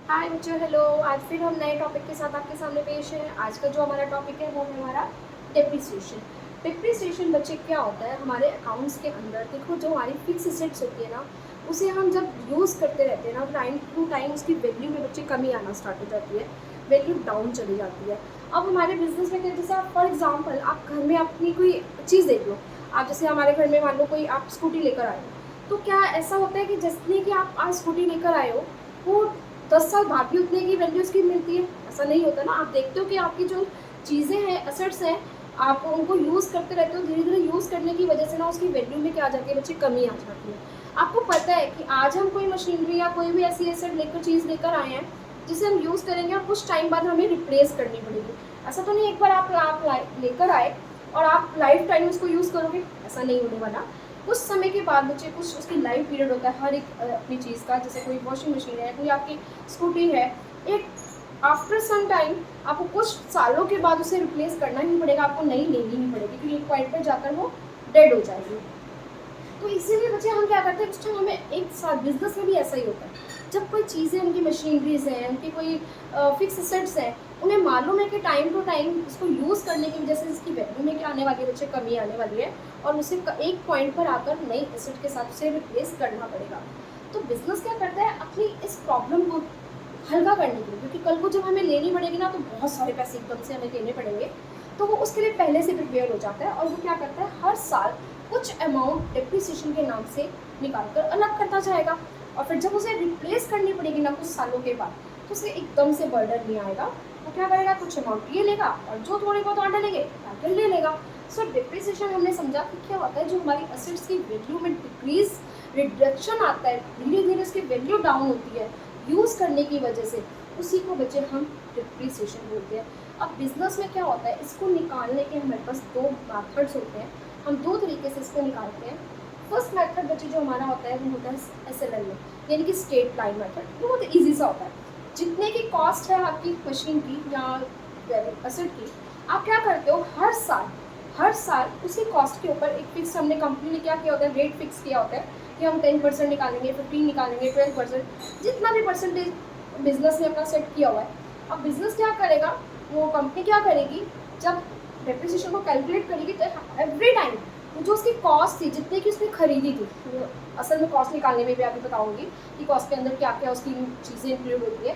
हाय बच्चों, हेलो। आज फिर हम नए टॉपिक के साथ आपके सामने पेश हैं। आज का जो हमारा टॉपिक है वो है हमारा डेप्रिसिएशन। डेप्रिसिएशन बच्चे क्या होता है, हमारे अकाउंट्स के अंदर देखो जो हमारी फिक्स एसेट्स होती है ना, उसे हम जब यूज़ करते रहते हैं ना, टाइम टू टाइम उसकी वैल्यू में बच्चे कमी आना स्टार्ट हो जाती है, वैल्यू डाउन चली जाती है। अब हमारे बिजनेस में क्या, जैसे आप फॉर एग्जाम्पल आप घर में अपनी कोई चीज़ देख लो। आप जैसे हमारे घर में मान लो कोई आप स्कूटी लेकर आए हो, तो क्या ऐसा होता है कि जितनी कि आप आज स्कूटी लेकर आए हो वो 10 साल बाद भी उतने की वैल्यू उसकी मिलती है? ऐसा नहीं होता ना। आप देखते हो कि आपकी जो चीज़ें हैं, एसेट्स हैं, आप उनको यूज़ करते रहते हो, धीरे धीरे यूज़ करने की वजह से ना उसकी वैल्यू में क्या आ जाती है बच्चे, कमी आ जाती है। आपको पता है कि आज हम कोई मशीनरी या कोई भी ऐसी एसेट लेकर चीज़ लेकर आए हैं जिसे हम यूज़ करेंगे और कुछ टाइम बाद हमें रिप्लेस करनी पड़ेगी। ऐसा तो नहीं एक बार आप लेकर आए और आप लाइफ टाइम उसको यूज़ करोगे, ऐसा नहीं होने वाला। कुछ समय के बाद बच्चे कुछ उसकी लाइफ पीरियड होता है हर एक अपनी चीज़ का। जैसे कोई वॉशिंग मशीन है, कोई आपकी स्कूटी है, एक आफ्टर सम टाइम आपको कुछ सालों के बाद उसे रिप्लेस करना ही पड़ेगा, आपको नई लेनी ही पड़ेगी, क्योंकि एक पॉइंट पर जाकर वो डेड हो जाएगी। तो इसीलिए बच्चे हम क्या करते हैं, उस टाइम हमें एक साथ बिजनेस में भी ऐसा ही होता है। जब कोई चीज़ें, उनकी मशीनरीज हैं, उनकी कोई फिक्स एसेट्स हैं, उन्हें मालूम है कि टाइम टू टाइम इसको यूज़ करने की वजह से इसकी वैल्यू में क्या आने वाली है बच्चे, कमी आने वाली है, और उसे एक पॉइंट पर आकर नई एसेट के साथ उसे रिप्लेस करना पड़ेगा। तो बिजनेस क्या करता है, अपनी इस प्रॉब्लम को हल्का करने के लिए, क्योंकि कल को जब हमें लेनी पड़ेगी ना तो बहुत सारे पैसे एकदम से हमें देने पड़ेंगे, तो वो उसके लिए पहले से प्रिपेयर हो जाता है। और वो क्या करता है, हर साल कुछ अमाउंट डिप्रिसिएशन के नाम से निकाल कर अलग करता जाएगा, और फिर जब उसे रिप्लेस करनी पड़ेगी ना कुछ सालों के बाद, तो उसे एकदम से बर्डन नहीं आएगा। वो क्या करेगा, कुछ अमाउंट ये लेगा और जो थोड़े बहुत और डलेंगे ताकि ले लेगा। सो डिप्रिसिएशन हमने समझा कि क्या होता है, जो हमारी असेट्स की वैल्यू में डिक्रीज, रिडक्शन आता है, धीरे धीरे उसकी वैल्यू डाउन होती है यूज़ करने की वजह से, उसी को बच्चे हम डिप्रिसिएशन बोलते हैं। अब बिजनेस में क्या होता है, इसको निकालने के हमारे पास दो मेथड्स होते हैं। हम दो तरीके से इसको निकालते हैं। फर्स्ट मेथड बच्चे जो हमारा होता है वो होता है SLM में, यानी कि स्ट्रेट लाइन मेथड। वो बहुत ईजी सा होता है। जितने की कॉस्ट है आपकी मशीन की या एसेट की, आप क्या करते हो, हर साल उसी कॉस्ट के ऊपर एक फिक्स, हमने कंपनी ने क्या किया होता है, रेट फिक्स किया होता है कि हम 10% निकालेंगे, 15 निकालेंगे, 12%, जितना भी परसेंटेज बिजनेस ने अपना सेट किया हुआ है। अब बिजनेस क्या करेगा, वो कंपनी क्या करेगी, जब डेप्रिसिएशन को कैलकुलेट करेगी तो एवरी टाइम जो उसकी कॉस्ट थी, जितने की उसने खरीदी थी, वो असल में कॉस्ट निकालने में भी अभी बताऊंगी कि कॉस्ट के अंदर क्या क्या उसकी चीज़ें इंक्लूड होती है।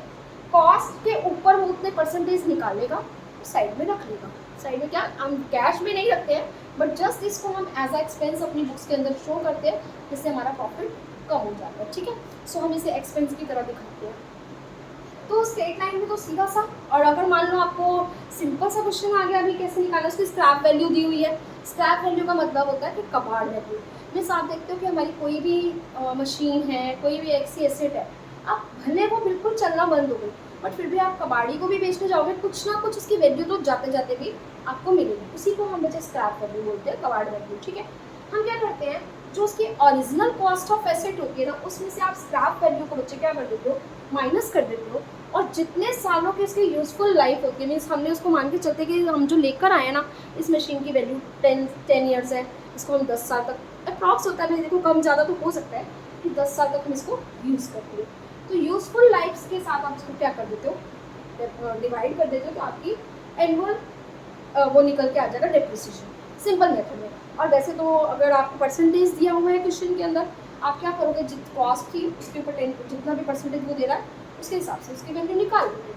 कॉस्ट के ऊपर वो उतने परसेंटेज निकालेगा, साइड में रख लेगा। साइड में क्या, हम कैश में नहीं रखते हैं, बट जस्ट इसको हम एज अ एक्सपेंस अपनी बुक्स के अंदर शो करते हैं, जिससे हमारा प्रॉफिट कम हो जाता है। ठीक है, सो हम इसे एक्सपेंस की तरह दिखाते हैं। तो स्ट्रेट लाइन में तो सीधा सा। और अगर मान लो आपको सिंपल सा क्वेश्चन आ गया, अभी कैसे निकालना, उसकी स्क्रैप वैल्यू दी हुई है। स्क्रैप वैल्यू का मतलब होता है कि कबाड़ वैल्यू। जैसे आप देखते हो कि हमारी कोई भी मशीन है, कोई भी ऐसी एसेट है, आप भले वो बिल्कुल चलना बंद हो गई, बट फिर भी आप कबाड़ी को भी बेचने जाओगे, कुछ ना कुछ उसकी वैल्यू तो जाते जाते भी आपको मिलेगी। उसी को हम बच्चे स्क्रैप वैल्यू बोलते हैं, कबाड़ वैल्यू। ठीक है, हम क्या करते हैं, जो उसकी ओरिजिनल कॉस्ट ऑफ एसेट होती है ना, उसमें से आप स्क्रैप वैल्यू को बच्चे क्या कर देते हो, माइनस कर देते हो। और जितने सालों की उसकी यूज़फुल लाइफ होती है, मीन्स हमने उसको मान के चलते कि हम जो लेकर आए हैं ना, इस मशीन की वैल्यू 10 ईयर्स है, इसको हम 10 साल तक अप्रॉक्स होता है, भाई देखो कम ज़्यादा तो हो सकता है, कि 10 साल तक हम इसको यूज़ करते हैं। तो यूज़फुल लाइफ के साथ आप इसको क्या कर देते हो, डिवाइड कर देते हो, तो आपकी एनुअल वो निकल के आ जाएगा डेप्रिसिएशन, सिंपल मेथड में। और वैसे तो अगर आपको परसेंटेज दिया हुआ है क्वेश्चन के अंदर, आप क्या करोगे, जित कॉस्ट थी उसके ऊपर 10, जितना भी परसेंटेज वो दे रहा है उसके हिसाब से उसकी वैल्यू निकाल दोगे।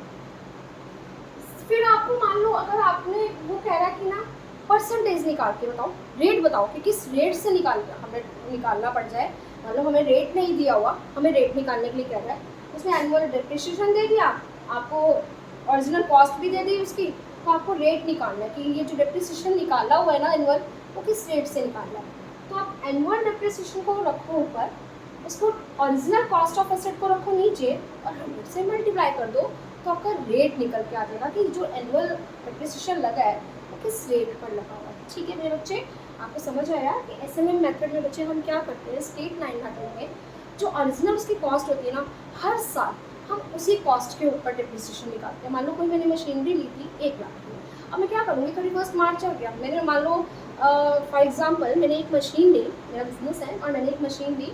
फिर आपको मान लो अगर आपने, वो कह रहा है कि ना परसेंटेज निकाल के बताओ, रेट बताओ कि किस रेट से हमें निकालना पड़ जाए। मतलब हमें रेट नहीं दिया हुआ, हमें रेट निकालने के लिए कह रहा है। उसने एनुअल डेप्रिसिएशन दे दिया आपको, ओरिजिनल कॉस्ट भी दे दी उसकी, तो आपको रेट निकालना है कि ये जो डेप्रिसिएशन निकाला हुआ है ना एनुअल, वो किस रेट से निकालना है। तो आप एनुअल डेप्रिसिएशन को रखो ऊपर, उसको ओरिजिनल कॉस्ट ऑफ एसेट को रखो नीचे, और 100 से मल्टीप्लाई कर दो, तो आपका रेट निकल के आ जाएगा कि जो एनुअल डेप्रिसिएशन लगा है वो किस रेट पर लगा हुआ है। ठीक है मेरे बच्चे, आपको समझ आया कि SLM मेथड में बच्चे हम क्या करते हैं, स्ट्रेट लाइन मेथड में जो ओरिजिनल उसकी कॉस्ट होती है ना, हर साल हम उसी कॉस्ट के ऊपर डेप्रिसिएशन निकालते हैं। मान लो कोई मैंने मशीनरी ली थी 1 लाख की, अब मैं क्या करूँगी, 31 मार्च आ गया, मैंने मान लो फॉर एग्जाम्पल मैंने एक मशीन ली, मेरा बिजनेस है और मैंने एक मशीन ली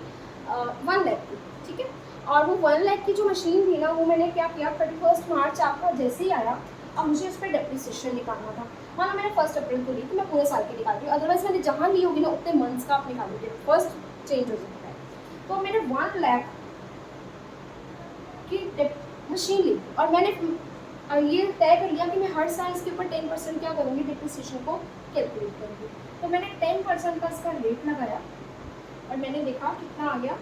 1 लाख की। ठीक है, और वो 1 लाख की जो मशीन थी ना, वो मैंने क्या किया, 31 मार्च आपका जैसे ही आया, अब मुझे उस पर डेप्रिसिएशन निकालना था। माना मैंने 1 अप्रैल को ली तो मैं पूरे साल की निकाल रही हूँ, अदरवाइज मैंने जहाँ ली होगी ना उतने मंथ्स का आप निकालोगे, फर्स्ट चेंज हो सकता है। तो मैंने 1 लाख की मशीन ली और मैंने ये तय कर लिया कि मैं हर साल इसके ऊपर 10% क्या करूँगी, डिप्रिसिएशन को कैलकुलेट करूँगी। तो मैंने 10% का इसका रेट लगाया और मैंने देखा कितना आ गया,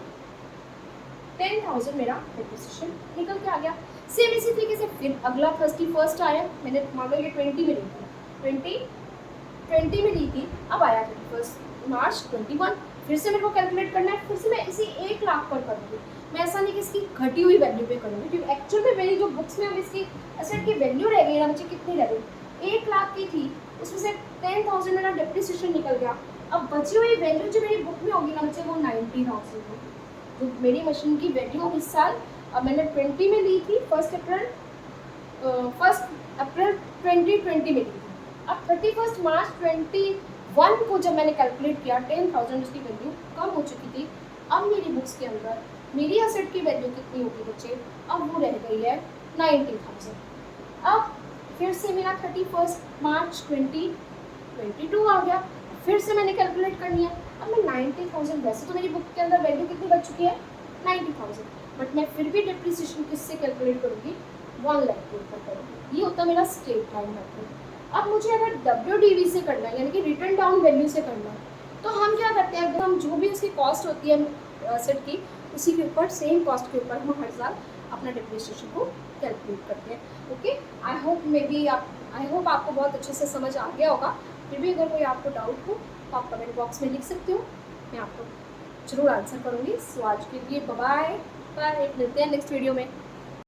10,000 मेरा डिप्रिसिएशन निकल के आ गया। सेम इसी तरीके से फिर अगला 31 आया, मैंने मान लो ये 20 में ली थी, 20 में ली थी, अब आया 31 मार्च 21, फिर से मेरे को कैलकुलेट करना है, फिर से मैं इसी 1 लाख पर करूँगी। मैं ऐसा नहीं कि इसकी घटी हुई वैल्यू पे करूँगी, क्योंकि एक्चुअल में मेरी जो बुक्स में अब इसकी एसेट की वैल्यू रह गई ना, मुझे कितनी रह गई, 1 लाख की थी, उसमें से 10,000 मेरा डिप्रिसिएशन निकल गया। अब बची हुई वैल्यू जो मेरी बुक में होगी ना मुझे, वो 90,000 होगी, जो मेरी मशीन की वैल्यू इस साल, अब मैंने 20 में ली थी, 1 अप्रैल 2020 में ली थी। अब 31 मार्च 21 को जब मैंने कैलकुलेट किया, 10,000 उसकी वैल्यू कम हो चुकी थी। अब मेरी बुक्स के अंदर मेरी एसेट की वैल्यू कितनी होगी बच्चे, अब वो रह गई है 90,000। अब फिर से मेरा 31 मार्च 2022 आ गया, फिर से मैंने कैलकुलेट करनी है। अब मैं 90,000, वैसे तो मेरी बुक के अंदर वैल्यू कितनी बच चुकी है, 90,000, बट मैं फिर भी डिप्रिसिएशन किससे कैलकुलेट करूँगी, 1 लाख के ऊपर करूँगी। ये होता है मेरा स्ट्रेट लाइन मेथड। अब मुझे अगर WDV से करना है, यानी कि रिटर्न डाउन वैल्यू से करना है, तो हम क्या करते हैं, अगर हम जो भी उसकी कॉस्ट होती है एसेट की, उसी के ऊपर, सेम कॉस्ट के ऊपर हम हर साल अपना डिप्रिसिएशन को कैलकुलेट करते हैं। ओके, आई होप आपको बहुत अच्छे से समझ आ गया होगा। फिर भी अगर कोई आपको डाउट हो तो आप कमेंट बॉक्स में लिख सकते हो, मैं आपको जरूर आंसर करूँगी। सो आज के लिए बाय बाय, मिलते हैं नेक्स्ट वीडियो में।